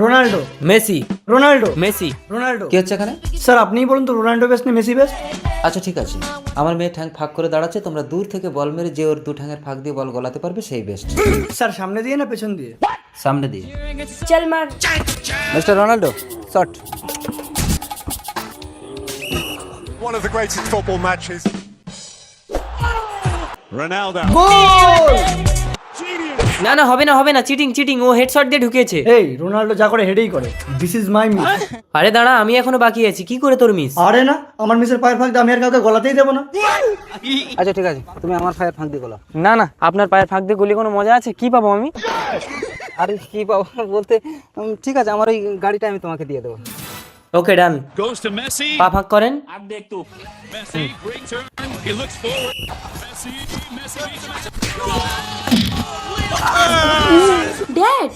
Ronaldo, Messi, Ronaldo, Messi. Ronaldo. কি হচ্ছে এখানে? স্যার আপনিই বলুন তো রোনাল্ডো বেস্ট না মেসি বেস্ট? আচ্ছা ঠিক আছে, আমার মেয়ে ঠ্যাং ফাঁক করে দাঁড়াচ্ছে, তোমরা দূর থেকে বল মেরে যে ওর দু ঠ্যাঙের ফাঁক দিয়ে বল গলাতে পারবে সেই বেস্ট। স্যার সামনে দিয়ে না পেছন দিয়ে? সামনে দিয়ে। চল মার। Mister Ronaldo shot. One of the greatest football matches. Ronaldo. গোল! না না, হবে না হবে না, চিটিং চিটিং, ও হেডশট দিয়ে ঢুকিয়েছে। এই রোনাল্ডো যা করে হেডেই করে। This is my miss. আরে দাঁড়া, আমি এখনো বাকি আছি, কি করে তোর মিস? আরে না, আমার মিসের পায়ের ফাঁক দিয়ে আমি আর কাউকে গলাতেই দেবো না। আচ্ছা ঠিক আছে, তুমি আমার পায়ের ফাঁক দিয়ে গলা। না না, আপনার পায়ের ফাঁক দিয়ে গুলি কোনো মজা আছে? কি পাবো আমি? আরে কি পাবো বলতে, ঠিক আছে আমার ওই গাড়িটা আমি তোমাকে দিয়ে দেবো। ওকে ডান। Goes to Messi. পা ফাঁক করেন। Messi, great turn. He looks forward. Messi, Messi. Dad